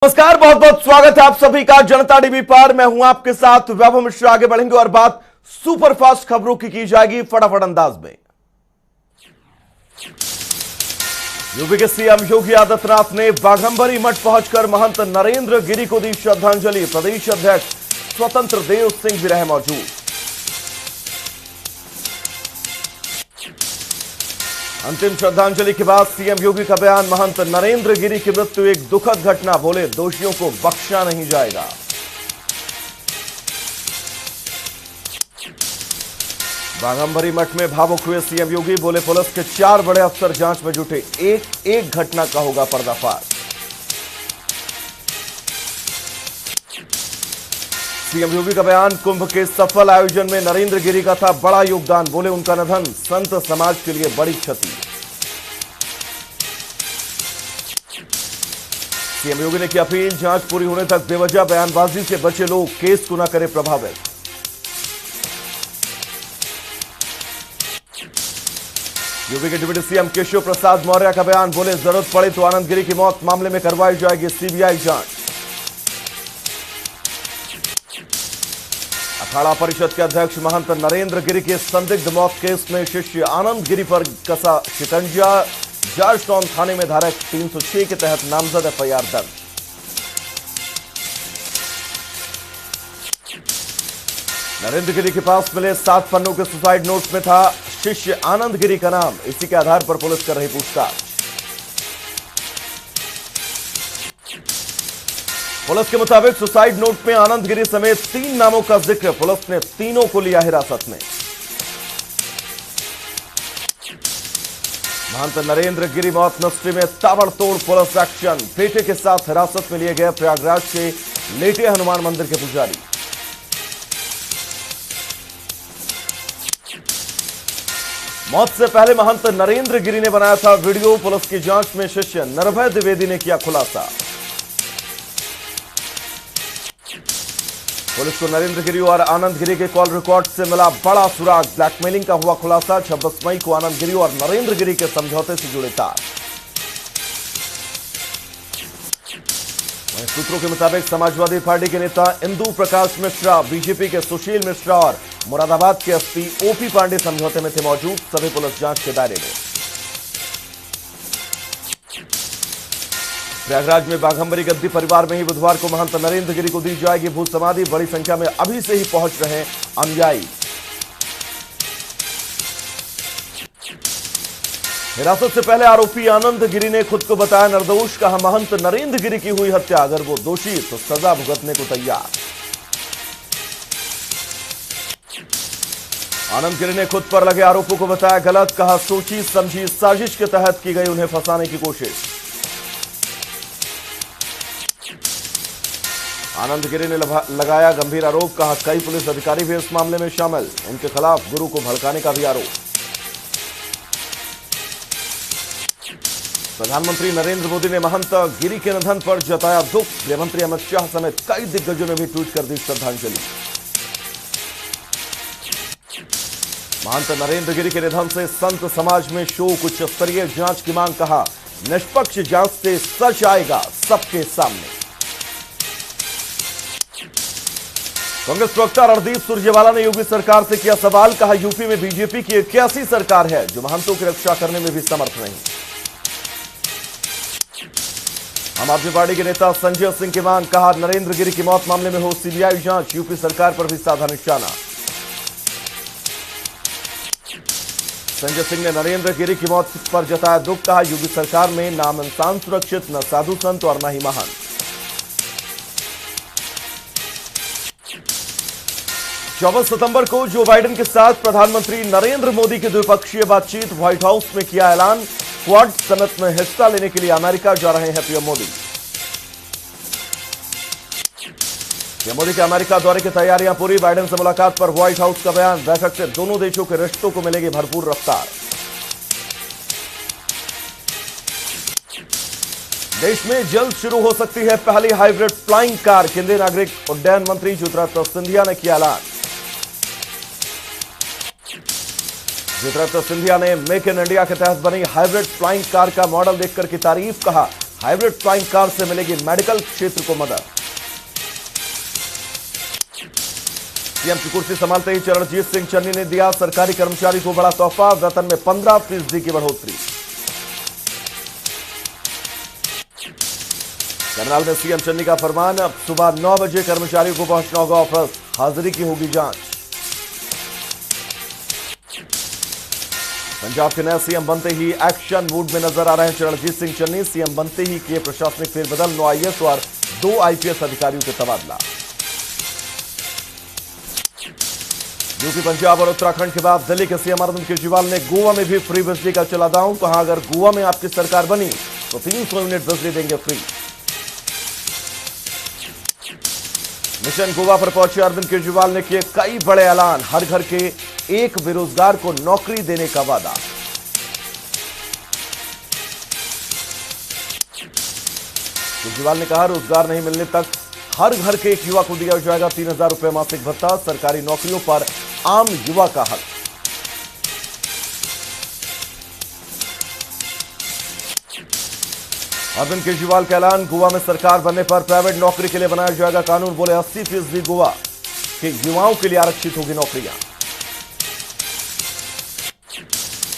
नमस्कार, बहुत बहुत स्वागत है आप सभी का जनता टीवी पर। मैं हूं आपके साथ वैभव मिश्रा। आगे बढ़ेंगे और बात सुपरफास्ट खबरों की जाएगी फटाफट अंदाज में। यूपी के सीएम योगी आदित्यनाथ ने बाघंबरी मठ पहुंचकर महंत नरेंद्र गिरि को दी श्रद्धांजलि। प्रदेश अध्यक्ष स्वतंत्र देव सिंह भी रहे मौजूद। अंतिम श्रद्धांजलि के बाद सीएम योगी का बयान, महंत नरेंद्र गिरि की मृत्यु एक दुखद घटना, बोले दोषियों को बख्शा नहीं जाएगा। बाघंबरी मठ में भावुक हुए सीएम योगी, बोले पुलिस के 4 बड़े अफसर जांच में जुटे, एक एक घटना का होगा पर्दाफाश। सीएम योगी का बयान, कुंभ के सफल आयोजन में नरेंद्र गिरि का था बड़ा योगदान, बोले उनका निधन संत समाज के लिए बड़ी क्षति। सीएम योगी ने की अपील, जांच पूरी होने तक बेवजह बयानबाजी से बचे लोग केस को न करे प्रभावित। यूपी के डिप्टी सीएम केशव प्रसाद मौर्य का बयान, बोले जरूरत पड़े तो आनंद गिरि की मौत मामले में करवाई जाएगी सीबीआई जांच। अखाड़ा परिषद के अध्यक्ष महंत नरेंद्र गिरि के संदिग्ध मौत केस में शिष्य आनंद गिरि पर कसा शिकंजा, जॉर्ज टाउन थाने में धारा 306 के तहत नामजद एफआईआर दर्ज। नरेंद्र गिरि के पास मिले 7 पन्नों के सुसाइड नोट में था शिष्य आनंद गिरि का नाम, इसी के आधार पर पुलिस कर रही पूछताछ। पुलिस के मुताबिक सुसाइड नोट में आनंद गिरि समेत 3 नामों का जिक्र, पुलिस ने तीनों को लिया हिरासत में। महंत नरेंद्र गिरि मौत मिस्ट्री में ताबड़तोड़ पुलिस एक्शन, बेटे के साथ हिरासत में लिए गए प्रयागराज के लेटे हनुमान मंदिर के पुजारी। मौत से पहले महंत नरेंद्र गिरि ने बनाया था वीडियो, पुलिस की जांच में शिष्य निर्भय द्विवेदी ने किया खुलासा। पुलिस को नरेंद्र गिरि और आनंद गिरि के कॉल रिकॉर्ड से मिला बड़ा सुराग, ब्लैकमेलिंग का हुआ खुलासा। 26 मई को आनंद गिरि और नरेंद्र गिरि के समझौते से जुड़े तार। वहीं सूत्रों के मुताबिक समाजवादी पार्टी के नेता इंदु प्रकाश मिश्रा, बीजेपी के सुशील मिश्रा और मुरादाबाद के एसपी ओपी पांडे समझौते में थे मौजूद, सभी पुलिस जांच के दायरे में। प्रयागराज में बाघंबरी गद्दी परिवार में ही बुधवार को महंत नरेंद्र गिरि को दी जाएगी भू समाधि, बड़ी संख्या में अभी से ही पहुंच रहे अनुयायी। हिरासत से पहले आरोपी आनंद गिरि ने खुद को बताया निर्दोष, कहा महंत नरेंद्र गिरि की हुई हत्या, अगर वो दोषी तो सजा भुगतने को तैयार। आनंद गिरि ने खुद पर लगे आरोपों को बताया गलत, कहा सोची समझी साजिश के तहत की गई उन्हें फंसाने की कोशिश। आनंद गिरि ने लगाया गंभीर आरोप, कहा कई पुलिस अधिकारी भी इस मामले में शामिल, उनके खिलाफ गुरु को भड़काने का भी आरोप। प्रधानमंत्री नरेंद्र मोदी ने महंत गिरि के निधन पर जताया दुख, गृहमंत्री अमित शाह समेत कई दिग्गजों ने भी ट्वीट कर दी श्रद्धांजलि। महंत नरेंद्र गिरि के निधन से संत समाज में शोक, उच्च स्तरीय जांच की मांग, कहा निष्पक्ष जांच से सच आएगा सबके सामने। कांग्रेस प्रवक्ता रणदीप सुरजेवाला ने योगी सरकार से किया सवाल, कहा यूपी में बीजेपी की 81 सरकार है जो महंतों की रक्षा करने में भी समर्थ नहीं। आम आदमी पार्टी के नेता संजय सिंह की मांग, कहा नरेंद्र गिरि की मौत मामले में हो सीबीआई जांच, यूपी सरकार पर भी साधा निशाना। संजय सिंह ने नरेंद्र गिरि की मौत पर जताया दुख, कहा योगी सरकार में नाम इंसान सुरक्षित, न साधु संत और न ही महंत। 24 सितंबर को जो बाइडेन के साथ प्रधानमंत्री नरेंद्र मोदी की द्विपक्षीय बातचीत, व्हाइट हाउस में किया ऐलान, क्वाड समिट में हिस्सा लेने के लिए अमेरिका जा रहे हैं पीएम मोदी। पीएम मोदी के अमेरिका दौरे की तैयारियां पूरी, बाइडेन से मुलाकात पर व्हाइट हाउस का बयान, बैठक से दोनों देशों के रिश्तों को मिलेगी भरपूर रफ्तार। देश में जल्द शुरू हो सकती है पहली हाइब्रिड फ्लाइंग कार, केंद्रीय नागरिक उड्डयन मंत्री ज्योतिरादित्य सिंधिया ने किया ऐलान। ज्योतिरादित्य सिंधिया ने मेक इन इंडिया के तहत बनी हाइब्रिड फ्लाइंग कार का मॉडल देखकर की तारीफ, कहा हाइब्रिड फ्लाइंग कार से मिलेगी मेडिकल क्षेत्र को मदद। सीएम की कुर्सी संभालते ही चरणजीत सिंह चन्नी ने दिया सरकारी कर्मचारी को बड़ा तोहफा, वेतन में 15% की बढ़ोतरी। करनाल में सीएम चन्नी का फरमान, अब सुबह 9 बजे कर्मचारियों को पहुंचना होगा ऑफिस, हाजिरी की होगी जांच। पंजाब के नए सीएम बनते ही एक्शन मूड में नजर आ रहे हैं चरणजीत सिंह चन्नी। सीएम बनते ही किए प्रशासनिक फेरबदल, 9 आईएएस और 2 आईपीएस अधिकारियों के तबादला। यूपी, पंजाब और उत्तराखंड के बाद दिल्ली के सीएम अरविंद केजरीवाल ने गोवा में भी फ्री बिजली का चला दांव। कहा, अगर गोवा में आपकी सरकार बनी तो 300 यूनिट बिजली देंगे फ्री। मिशन गोवा पर पहुंचे अरविंद केजरीवाल ने किए कई बड़े ऐलान, हर घर के एक बेरोजगार को नौकरी देने का वादा। केजरीवाल ने कहा, रोजगार नहीं मिलने तक हर घर के एक युवा को दिया जाएगा 3000 रुपए मासिक भत्ता, सरकारी नौकरियों पर आम युवा का हक। अरविंद केजरीवाल का ऐलान, गोवा में सरकार बनने पर प्राइवेट नौकरी के लिए बनाया जाएगा कानून। बोले 80% गोवा के युवाओं के लिए आरक्षित होगी नौकरियां।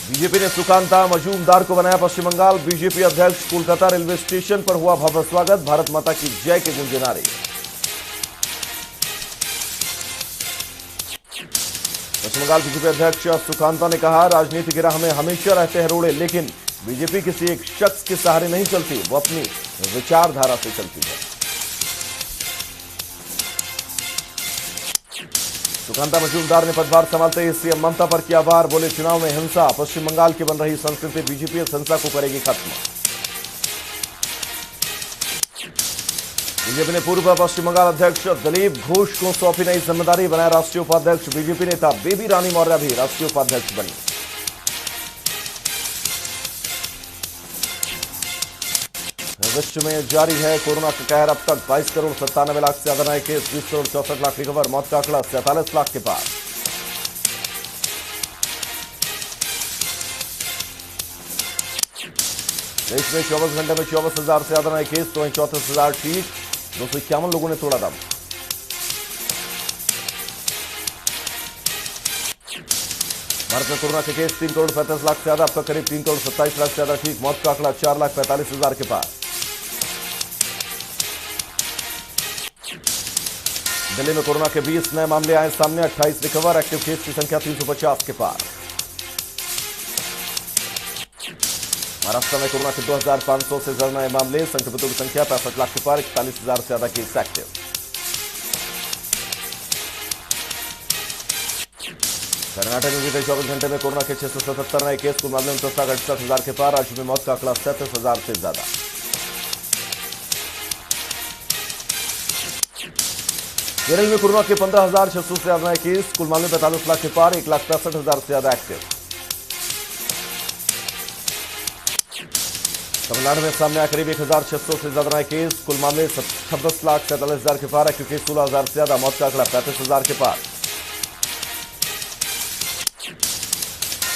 बीजेपी ने सुकांता मजूमदार को बनाया पश्चिम बंगाल। बीजेपी अध्यक्ष कोलकाता रेलवे स्टेशन पर हुआ भव्य स्वागत, भारत माता की जय के गूंजे नारे। पश्चिम बंगाल बीजेपी अध्यक्ष सुकांता ने कहा, राजनीति की राह में हमेशा रहते हैं रोड़े, लेकिन बीजेपी किसी एक शख्स के सहारे नहीं चलती, वो अपनी विचारधारा से चलती है। सुकांता मजूमदार ने पदभार संभालते ही सीएम ममता पर किया वार। बोले, चुनाव में हिंसा पश्चिम बंगाल की बन रही संस्कृति, बीजेपी इस हिंसा को करेगी खत्म। बीजेपी ने पूर्व पश्चिम बंगाल अध्यक्ष दिलीप घोष को सौंपी नई जिम्मेदारी, बनाया राष्ट्रीय उपाध्यक्ष। बीजेपी नेता बेबी रानी मौर्य भी राष्ट्रीय उपाध्यक्ष बनी। विश्व में जारी है कोरोना का कहर, अब तक 22 करोड़ 97 लाख से ज्यादा नए केस, 20 करोड़ 64 लाख रिकवर, मौत का आंकड़ा 47 लाख के पार। देश में 24 घंटे में 24,000 से ज्यादा नए केस, तो वहीं 34,000 ठीक, 251 लोगों ने तोड़ा दम। भारत में कोरोना के केस 3 करोड़ 35 लाख से ज्यादा, अब तक करीब 3 करोड़ 27 लाख से ज्यादा ठीक, मौत का आंकड़ा 4,45,000 के पार। दिल्ली में कोरोना के 20 नए मामले आए सामने, 28 रिकवर, एक्टिव केस की संख्या 350 के पार। महाराष्ट्र में कोरोना के 2,500 से ज्यादा नए मामले, संक्रमितों की संख्या 65 लाख के पार, 41,000 से ज्यादा केस एक्टिव। कर्नाटक में बीते 24 घंटे में कोरोना के 677 नए केस, कुल मामले 69,68,000 के पार। राज्य में मौत का आंकड़ा 37,000 से ज्यादा। केरल में कोरोना के 15,600 से ज्यादा नए केस, कुल मामले 45 लाख के पार, 1,65,000 से ज्यादा एक्टिव। तमिलनाडु में सामने आया करीब 1,600 से ज्यादा नए केस, कुल मामले 26,47,000 के पार, एक्टिव केस 16,000 से ज्यादा, मौत का आंकड़ा 35,000 के पार।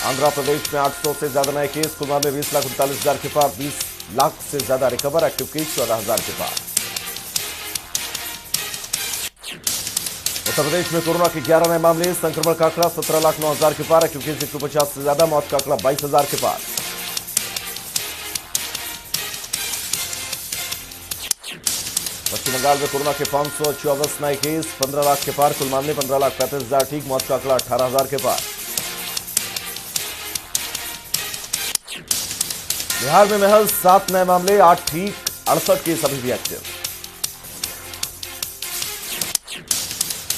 आंध्र प्रदेश में 800 से ज्यादा नए केस, कुल मामले 20,39,000 के पार, 20 लाख से ज्यादा रिकवर, एक्टिव केस 14,000 के पार। उत्तर प्रदेश में कोरोना के 11 नए मामले, संक्रमण का आंकड़ा 17,09,000 के पार, एक्टिव केस 150 से ज्यादा, मौत का आंकड़ा 22,000 के पार। पश्चिम बंगाल में कोरोना के 524 नए केस, 15 लाख के पार, कुल मामले 15,35,000 ठीक, मौत का आंकड़ा 18,000 के पार। बिहार में महज 7 नए मामले, 8 ठीक, 68 केस अभी भी एक्टिव।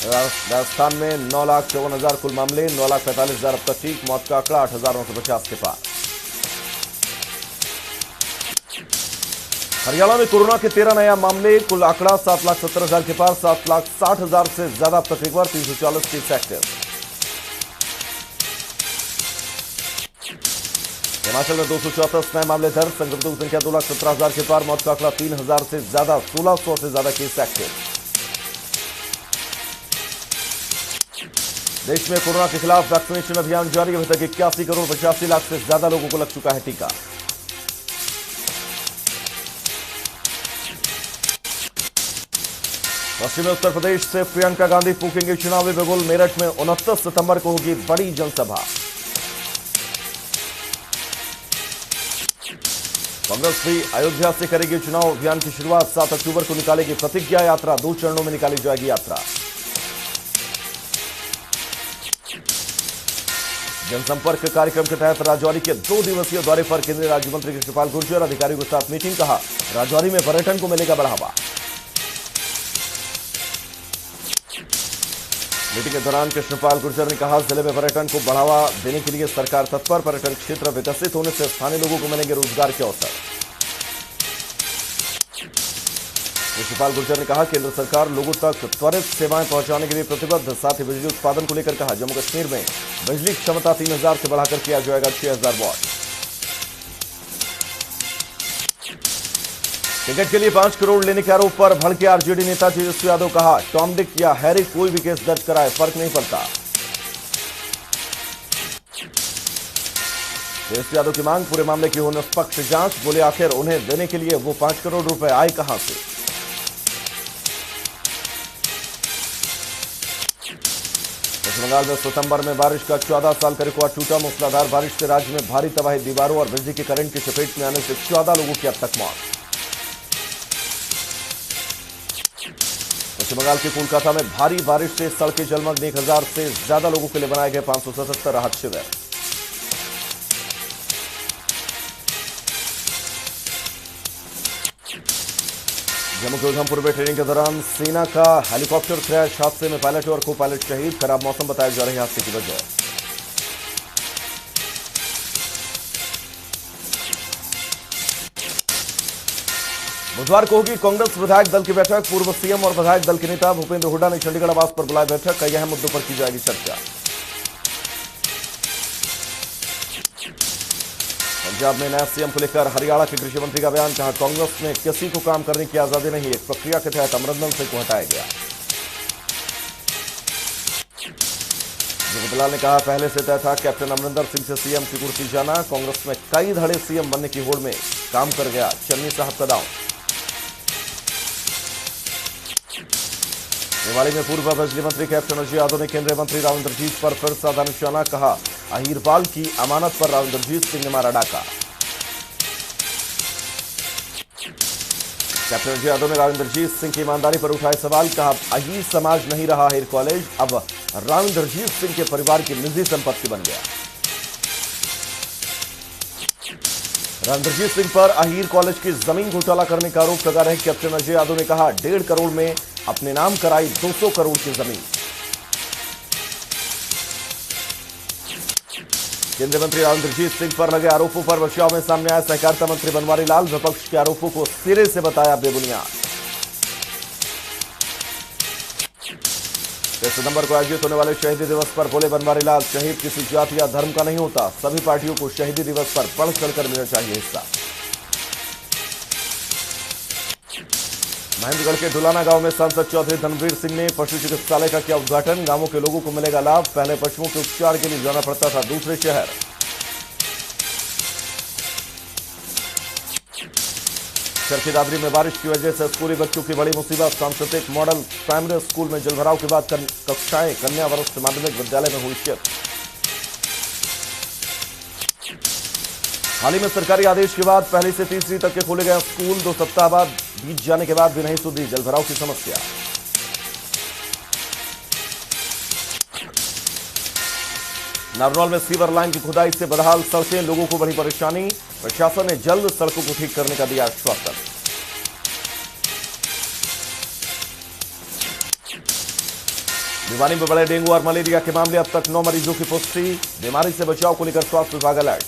राजस्थान में 9,54,000 कुल मामले, 9,45,000 अब तक ठीक, मौत का आंकड़ा 8,950 के पार। हरियाणा में कोरोना के 13 नया मामले, कुल आंकड़ा 7,70,000 के पार, 7,60,000 से ज्यादा अब तक रिकवर, 340 केस एक्टिव। हिमाचल में 234 नए मामले दर्ज, संक्रमितों की संख्या 2,17,000 के पार, मौत का आंकड़ा 3,000 से ज्यादा, 1,600 से ज्यादा केस एक्टिव। देश में कोरोना के खिलाफ वैक्सीनेशन अभियान जारी, अभी तक 81 करोड़ 85 लाख से ज्यादा लोगों को लग चुका है टीका। पश्चिमी उत्तर प्रदेश से प्रियंका गांधी फूकेंगे चुनावी बिगुल। मेरठ में 29 सितंबर को होगी बड़ी जनसभा। कांग्रेस भी अयोध्या से करेगी चुनाव अभियान की शुरुआत। 7 अक्टूबर को निकालेगी प्रतिज्ञा यात्रा। 2 चरणों में निकाली जाएगी यात्रा। जनसंपर्क कार्यक्रम के तहत राजौरी के 2 दिवसीय दौरे पर केंद्रीय राज्य मंत्री कृष्णपाल गुर्जर अधिकारियों के साथ मीटिंग। कहा, राजौरी में पर्यटन को मिलेगा बढ़ावा। मीटिंग के दौरान कृष्णपाल गुर्जर ने कहा, जिले में पर्यटन को बढ़ावा देने के लिए सरकार तत्पर। पर्यटन क्षेत्र विकसित होने से स्थानीय लोगों को मिलेंगे रोजगार के अवसर। कृष्णपाल गुर्जर ने कहा, केंद्र सरकार लोगों तक त्वरित सेवाएं पहुंचाने के लिए प्रतिबद्ध। साथ ही बिजली उत्पादन को लेकर कहा, जम्मू कश्मीर में बिजली क्षमता 3000 से बढ़ाकर किया जाएगा 6000 वाट। टिकट के लिए 5 करोड़ लेने के आरोप पर भड़के आरजेडी नेता तेजस्वी यादव। कहा, टॉम डिक या हैरी कोई भी केस दर्ज कराए फर्क नहीं पड़ता। तेजस्वी यादव की मांग, पूरे मामले की हो निष्पक्ष जांच। बोले, आखिर उन्हें देने के लिए वो 5 करोड़ रुपए आए कहां से। पश्चिम बंगाल में सितंबर में बारिश का 14 साल का रिकॉर्ड टूटा। मूसलाधार बारिश से राज्य में भारी तबाही। दीवारों और बिजली के करंट की चपेट में आने से 14 लोगों की अब तक मौत। पश्चिम बंगाल के कोलकाता में भारी बारिश से सड़कें जलमग्न। 1000 से ज्यादा लोगों के लिए बनाए गए 577 राहत शिविर। जम्मू के उधमपुर में ट्रेनिंग के दौरान सेना का हेलीकॉप्टर क्रैश। हादसे में पायलट और को पायलट शहीद। खराब मौसम बताई जा रही हादसे की वजह। बुधवार को होगी कांग्रेस विधायक दल की बैठक। पूर्व सीएम और विधायक दल के नेता भूपेंद्र हुड्डा ने चंडीगढ़ आवास पर बुलाई बैठक। कई अहम मुद्दों पर की जाएगी चर्चा। पंजाब में नया सीएम को लेकर हरियाणा के कृषि मंत्री का बयान। कहा, कांग्रेस में किसी को काम करने की आजादी नहीं। एक प्रक्रिया के तहत अमरिंदर सिंह को हटाया गया। जगदलाल ने कहा, पहले से तय था कैप्टन अमरिंदर सिंह से सीएम की कुर्सी जाना। कांग्रेस में कई धड़े सीएम बनने की होड़ में काम कर गया चन्नी साहब का दांव। निवाड़ी में पूर्व बिजली मंत्री कैप्टन अजय यादव ने केंद्रीय मंत्री राव इंद्रजीत पर फिर साधा निशाना। कहा, अहीरपाल की अमानत पर राव इंद्रजीत सिंह ने मारा डाका। कैप्टन अजय यादव ने राव इंद्रजीत सिंह की ईमानदारी पर उठाए सवाल। कहा, अहीर समाज नहीं रहा अहीर कॉलेज, अब राव इंद्रजीत सिंह के परिवार की निजी संपत्ति बन गया। राव इंद्रजीत सिंह पर अहीर कॉलेज की जमीन घोटाला करने का आरोप लगा रहे कैप्टन अजय यादव ने कहा, 1.5 करोड़ में अपने नाम कराई 200 करोड़ की जमीन। केंद्रीय मंत्री राव इंद्रजीत सिंह पर लगे आरोपों पर बचाव में सामने आया सहकारिता मंत्री बनवारी लाल। विपक्ष के आरोपों को सिरे से बताया बेबुनियाद। 6 सितंबर को आयोजित होने वाले शहीदी दिवस पर बोले बनवारी लाल, शहीद किसी जाति या धर्म का नहीं होता। सभी पार्टियों को शहीदी दिवस पर बढ़ चढ़कर लेना चाहिए हिस्सा। महेंद्रगढ़ के डुलाना गांव में सांसद चौधरी धनवीर सिंह ने पशु चिकित्सालय का किया उद्घाटन। गांवों के लोगों को मिलेगा लाभ। पहले पशुओं के उपचार के लिए जाना पड़ता था दूसरे शहर। चरखी दादरी में बारिश की वजह से स्कूली बच्चों की बड़ी मुसीबत। सांस्कृतिक मॉडल प्राइमरी स्कूल में जलभराव के बाद कक्षाएं कन्या वरिष्ठ माध्यमिक विद्यालय में हुई शिफ्ट। हाल ही में सरकारी आदेश के बाद पहली से तीसरी तक के खोले गए स्कूल 2 सप्ताह बाद बीत जाने के बाद भी नहीं सुधरी जलभराव की समस्या। नारनौल में सीवर लाइन की खुदाई से बदहाल सड़कें। लोगों को बड़ी परेशानी। प्रशासन ने जल्द सड़कों को ठीक करने का दिया आश्वासन। भिवानी में बड़े डेंगू और मलेरिया के मामले। अब तक 9 मरीजों की पुष्टि। बीमारी से बचाव को लेकर स्वास्थ्य विभाग अलर्ट।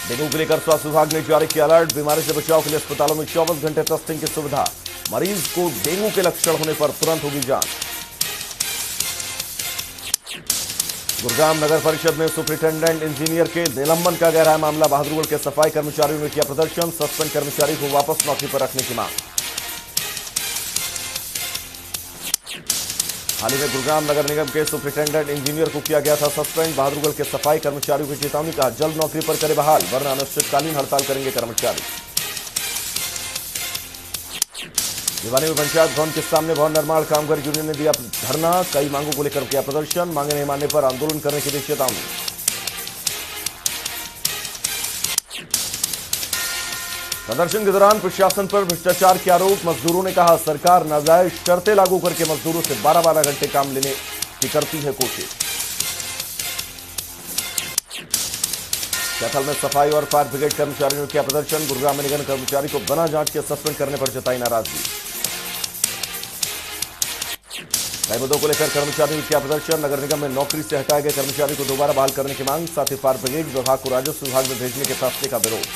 डेंगू को लेकर स्वास्थ्य विभाग ने जारी किया अलर्ट। बीमारी से बचाव के लिए अस्पतालों में 24 घंटे टेस्टिंग की सुविधा। मरीज को डेंगू के लक्षण होने पर तुरंत होगी जांच। गुरुग्राम नगर परिषद में सुपरिटेंडेंट इंजीनियर के निलंबन का गहरा मामला। बहादुरगढ़ के सफाई कर्मचारियों ने किया प्रदर्शन। सस्पेंड कर्मचारी को वापस नौकरी पर रखने की मांग। हाल ही में गुरुग्राम नगर निगम के सुपरिटेंडेंट इंजीनियर को किया गया था सस्पेंड। बहादुरगढ़ के सफाई कर्मचारियों की चेतावनी। कहा, जल्द नौकरी पर करे बहाल, वरना अनिश्चितकालीन हड़ताल करेंगे कर्मचारी। भिवानी में पंचायत भवन के सामने भवन निर्माण कामगार यूनियन ने दिया धरना, कई मांगों को लेकर किया प्रदर्शन, मांगे नहीं मानने पर आंदोलन करने की दी चेतावनी। प्रदर्शन के दौरान प्रशासन पर भ्रष्टाचार के आरोप, मजदूरों ने कहा सरकार नाजायज शर्तें लागू करके मजदूरों से 12-12 घंटे काम लेने की करती है कोशिश। कैथल में सफाई और फायर ब्रिगेड कर्मचारियों ने किया प्रदर्शन, गुरुग्राम में निगम कर्मचारी को बिना जांच के सस्पेंड करने पर जताई नाराजगी। कई मुद्दों को लेकर कर्मचारियों ने किया प्रदर्शन, नगर निगम में नौकरी से हटाए गए कर्मचारी को दोबारा बहाल करने की मांग, साथ ही फायर ब्रिगेड विभाग को राजस्व विभाग में भेजने के फैसले का विरोध।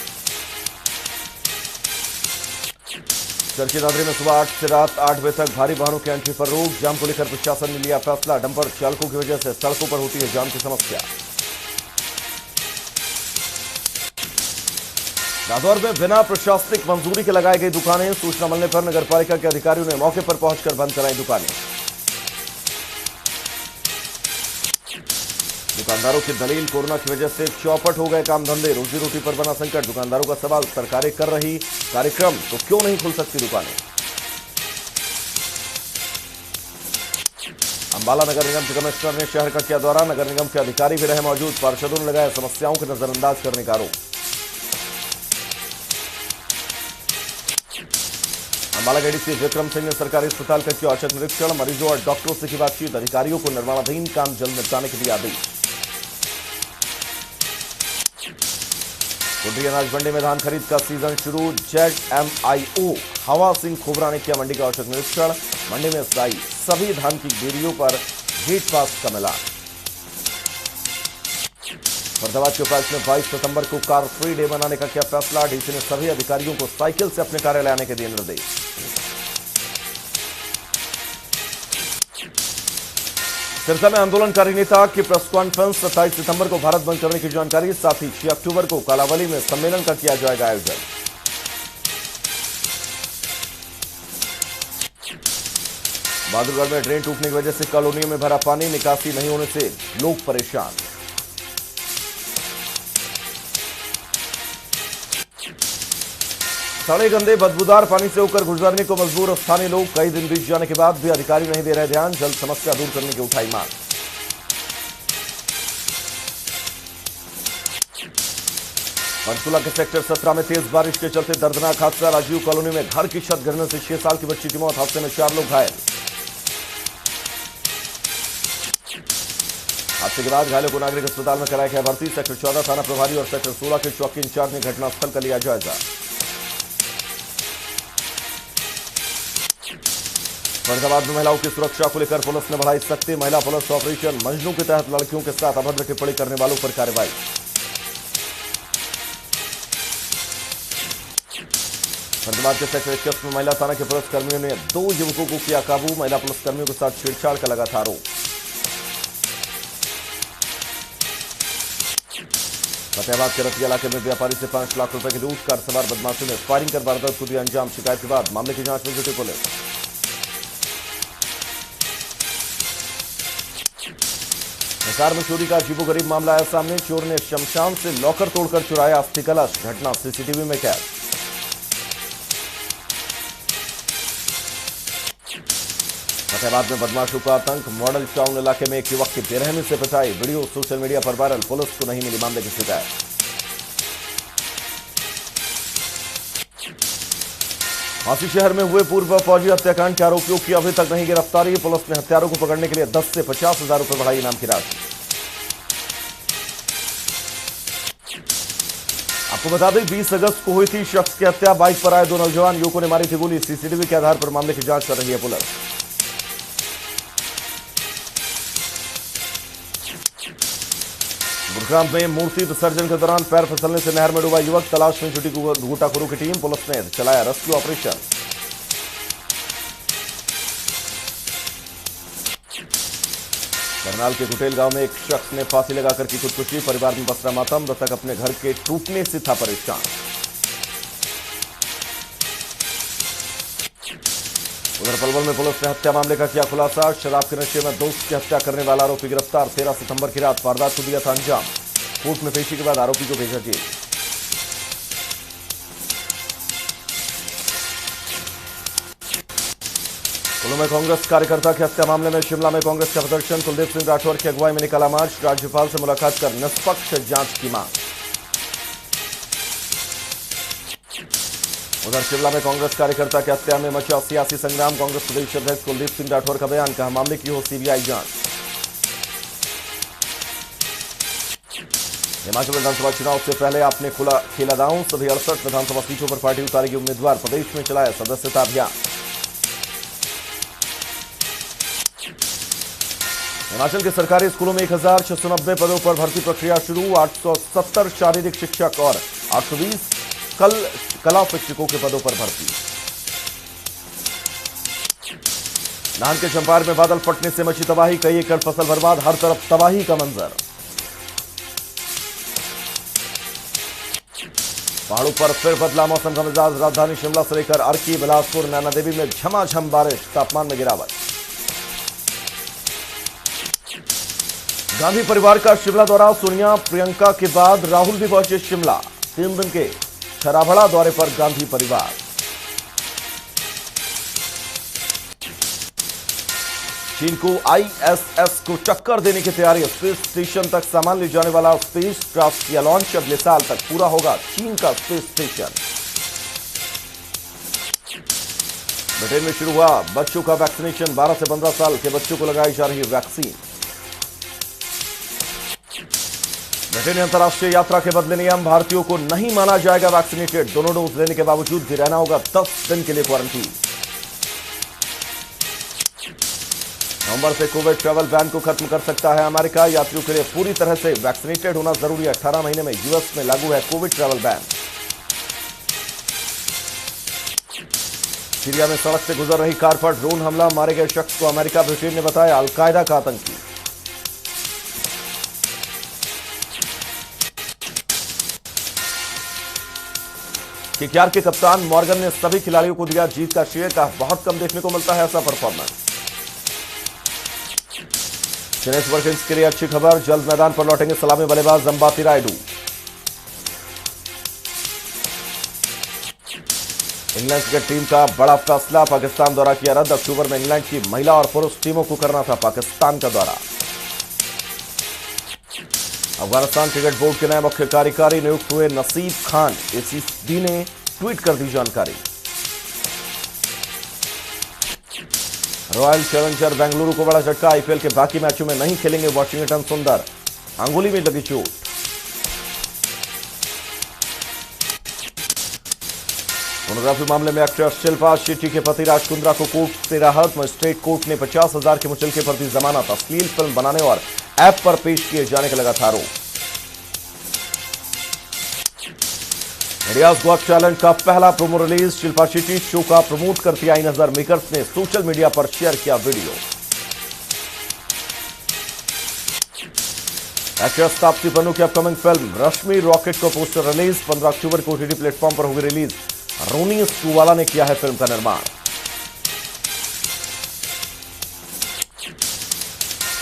चर्चित दादरी में सुबह 8 से रात 8 बजे तक भारी वाहनों की एंट्री पर रोक, जाम को लेकर प्रशासन ने लिया फैसला, डंपर चालकों की वजह से सड़कों पर होती है जाम की समस्या। रादौर में बिना प्रशासनिक मंजूरी के लगाई गई दुकानें, सूचना मिलने पर नगरपालिका के अधिकारियों ने मौके पर पहुंचकर बंद कराई दुकानें। दुकानदारों की दलील, कोरोना की वजह से चौपट हो गए काम धंधे, रोजी रोटी पर बना संकट। दुकानदारों का सवाल, सरकारें कर रही कार्यक्रम तो क्यों नहीं खुल सकती दुकानें। अंबाला नगर निगम के कमिश्नर ने शहर का किया दौरा, नगर निगम के अधिकारी भी रहे मौजूद, पार्षदों ने लगाया समस्याओं को नजरअंदाज करने का आरोप। अंबाला के डीसी विक्रम सिंह ने सरकारी अस्पताल का किया औचक निरीक्षण, मरीजों और डॉक्टरों से की बातचीत, अधिकारियों को निर्माणाधीन काम जल्द निपटाने के दिए आदेश। कुंडी अनाज मंडी में धान खरीद का सीजन शुरू, ZMIO हवा सिंह खोबरा ने किया मंडी का औचक निरीक्षण, मंडी में स्थायी सभी धान की डेयरियों पर गेट पास का मिलान। फरीदाबाद के उपायुक्त ने 22 सितंबर को कार फ्री डे मनाने का किया फैसला, डीसी ने सभी अधिकारियों को साइकिल से अपने कार्यालय आने के दिए निर्देश। सिरसा में आंदोलनकारी नेता की प्रेस कॉन्फ्रेंस, 27 सितंबर को भारत बंद करने की जानकारी, साथ ही 6 अक्टूबर को कालावली में सम्मेलन का किया जाएगा आयोजन। बहादुरगढ़ में ड्रेन टूटने की वजह से कॉलोनियों में भरा पानी, निकासी नहीं होने से लोग परेशान। सड़े गंदे बदबूदार पानी से होकर गुजरने को मजबूर स्थानीय लोग, कई दिन बीत जाने के बाद भी अधिकारी नहीं दे रहे ध्यान, जल्द समस्या दूर करने की उठाई मांग। पंचकुला के सेक्टर 17 में तेज बारिश के चलते दर्दनाक हादसा, राजीव कॉलोनी में घर की छत गिरने से 6 साल की बच्ची की मौत, हादसे में 4 लोग घायल। हादसे के बाद घायलों को नागरिक अस्पताल में कराया गया भर्ती, सेक्टर 14 थाना प्रभारी और सेक्टर 16 के चौकी इंचार्ज ने घटनास्थल का लिया जायजा। फरीदाबाद में महिलाओं की सुरक्षा को लेकर पुलिस ने बढ़ाई सख्ती, महिला पुलिस ऑपरेशन मजनू के तहत लड़कियों के साथ अभद्र टिप्पणी करने वालों पर कार्रवाई। फरीदाबाद के सेक्टर 21 में महिला थाना के पुलिस कर्मियों ने 2 युवकों को किया काबू, महिला पुलिस कर्मियों के साथ छेड़छाड़ का लगा था आरोप। फतेहाबाद के रतिया इलाके में व्यापारी से 5 लाख रुपए की लूट, कार सवार बदमाशों ने फायरिंग कर वारदात को दिया अंजाम, शिकायत के बाद मामले की जांच में जुटी पुलिस। हिसार में चोरी का अजीबोगरीब मामला आया सामने, चोर ने शमशान से लॉकर तोड़कर चुराया अस्थि कलश, घटना सीसीटीवी में कैद। फतेहाबाद में बदमाशों का आतंक, मॉडल टाउन इलाके में एक युवक की बेरहमी से पिटाई, वीडियो सोशल मीडिया पर वायरल, पुलिस को नहीं मिली मामले की शिकायत। झांसी शहर में हुए पूर्व फौजी हत्याकांड के आरोपियों की अभी तक नहीं गिरफ्तारी, पुलिस ने हत्यारों को पकड़ने के लिए 10 से 50 हजार रुपए बढ़ाई इनाम की राशि। आपको बता दें 20 अगस्त को हुई थी शख्स की हत्या, बाइक पर आए 2 नौजवान युवकों ने मारी थी गोली, सीसीटीवी के आधार पर मामले की जांच कर रही है पुलिस। गुरुग्राम में मूर्ति विसर्जन के दौरान पैर फिसलने से नहर में डूबा युवक, तलाश में जुटी गोताखोरों की टीम, पुलिस ने चलाया रेस्क्यू ऑपरेशन। करनाल के कुटेल गांव में एक शख्स ने फांसी लगाकर की खुदकुशी, परिवार में पसरा मातम, मृतक अपने घर के टूटने से था परेशान। उधर पलवल में पुलिस ने हत्या मामले का किया खुलासा, शराब के नशे में दोस्त की हत्या करने वाला आरोपी गिरफ्तार, 13 सितंबर की रात वारदात को दिया था अंजाम, कोर्ट में पेशी के बाद आरोपी को भेजा जेल। कुल्लू में कांग्रेस कार्यकर्ता की हत्या मामले में शिमला में कांग्रेस का प्रदर्शन। कुलदीप सिंह राठौर की अगुवाई में निकाला मार्च। राज्यपाल से मुलाकात कर निष्पक्ष जांच की मांग। उधर शिमला में कांग्रेस कार्यकर्ता की हत्या में मचा सियासी संग्राम। कांग्रेस प्रदेश अध्यक्ष कुलदीप सिंह राठौर का बयान, कहा मामले की हो सीबीआई जांच। हिमाचल विधानसभा चुनाव से पहले आपने खेला दांव। सभी 68 विधानसभा सीटों पर पार्टी उतारेगी उम्मीदवार। प्रदेश में चलाया सदस्यता अभियान। हिमाचल के सरकारी स्कूलों में 1690 पदों पर भर्ती प्रक्रिया शुरू। 870 शारीरिक शिक्षक और 820 कला शिक्षकों के पदों पर भर्ती। नाहन के चंपार में बादल फटने से मची तबाही। कई एकड़ फसल बर्बाद। हर तरफ तबाही का मंजर। पहाड़ों पर फिर बदला मौसम का मिजाज। राजधानी शिमला से लेकर अर्की, बिलासपुर, नैना देवी में झमाझम बारिश। तापमान में गिरावट। गांधी परिवार का शिमला दौरा। सोनिया प्रियंका के बाद राहुल भी पहुंचे शिमला। 3 दिन के छराबड़ा दौरे पर गांधी परिवार। चीन को आईएसएस को टक्कर देने की तैयारी। स्पेस स्टेशन तक सामान ले जाने वाला स्पेस क्राफ्ट का लॉन्च अगले साल तक पूरा होगा चीन का स्पेस स्टेशन। ब्रिटेन में शुरू हुआ बच्चों का वैक्सीनेशन। 12 से 15 साल के बच्चों को लगाई जा रही वैक्सीन। ब्रिटेन अंतर्राष्ट्रीय यात्रा के बदले नियम। भारतीयों को नहीं माना जाएगा वैक्सीनेटेड। दोनों डोज लेने के बावजूद भी रहना होगा 10 दिन के लिए क्वारंटीन। नवंबर से कोविड ट्रैवल बैन को खत्म कर सकता है अमेरिका। यात्रियों के लिए पूरी तरह से वैक्सीनेटेड होना जरूरी है। 18 महीने में यूएस में लागू है कोविड ट्रैवल बैन। सीरिया में सड़क से गुजर रही कार पर ड्रोन हमला। मारे गए शख्स को अमेरिका ब्रिटेन ने बताया अलकायदा का आतंकी। केकेआर के कप्तान मॉर्गन ने सभी खिलाड़ियों को दिया जीत का श्रेय। कहा बहुत कम देखने को मिलता है ऐसा परफॉर्मेंस। चेन्नई सुपर किंग्स के लिए अच्छी खबर। जल्द मैदान पर लौटेंगे सलामी बल्लेबाज Ambati Rayudu. England cricket team का बड़ा फैसला। पाकिस्तान दौरा किया रद्द। अक्टूबर में इंग्लैंड की महिला और पुरुष टीमों को करना था पाकिस्तान का दौरा। अफगानिस्तान क्रिकेट बोर्ड के नए मुख्य कार्यकारी नियुक्त हुए नसीब खान। एसीबी ने ट्वीट कर दी जानकारी। रॉयल चैलेंजर बेंगलुरु को बड़ा झटका। आईपीएल के बाकी मैचों में नहीं खेलेंगे वॉशिंगटन सुंदर। अंगुली में लगी चोट। फोनोग्राफी मामले में एक्ट्रेस शिल्पा शेट्टी के पति राज कुंद्रा को कोर्ट से राहत। मजिस्ट्रेट कोर्ट ने 50,000 के मुचलके पर दी जमानत। अश्लील फिल्म बनाने और ऐप पर पेश किए जाने का लगा था आरोप। इंडियाज गॉट टैलेंट का पहला promo release. Shilpa Shetty show का प्रमोट करती आई नजर। मेकर्स ने सोशल मीडिया पर शेयर किया वीडियो। एक्ट्रेस तापसी पन्नू की अपकमिंग फिल्म रश्मि रॉकेट को पोस्टर रिलीज। 15 अक्टूबर को ओटीटी प्लेटफॉर्म पर होगी रिलीज। रोनी स्टूवाला ने किया है फिल्म का निर्माण।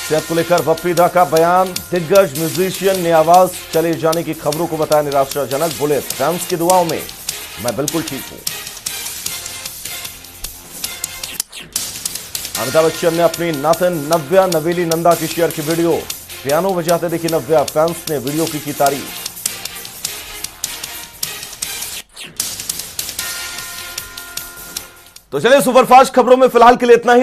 सेहत को लेकर बप्पी दा का बयान। दिग्गज म्यूजिशियन ने आवाज चले जाने की खबरों को बताया निराशाजनक। बोले फैंस की दुआओं में मैं बिल्कुल ठीक हूं। अमिताभ बच्चन ने अपनी नातिन नव्या नवेली नंदा की शेयर की वीडियो। पियानो बजाते देखी नव्या। फैंस ने वीडियो की तारीफ। तो चलिए सुपरफास्ट खबरों में फिलहाल के लिए इतना ही।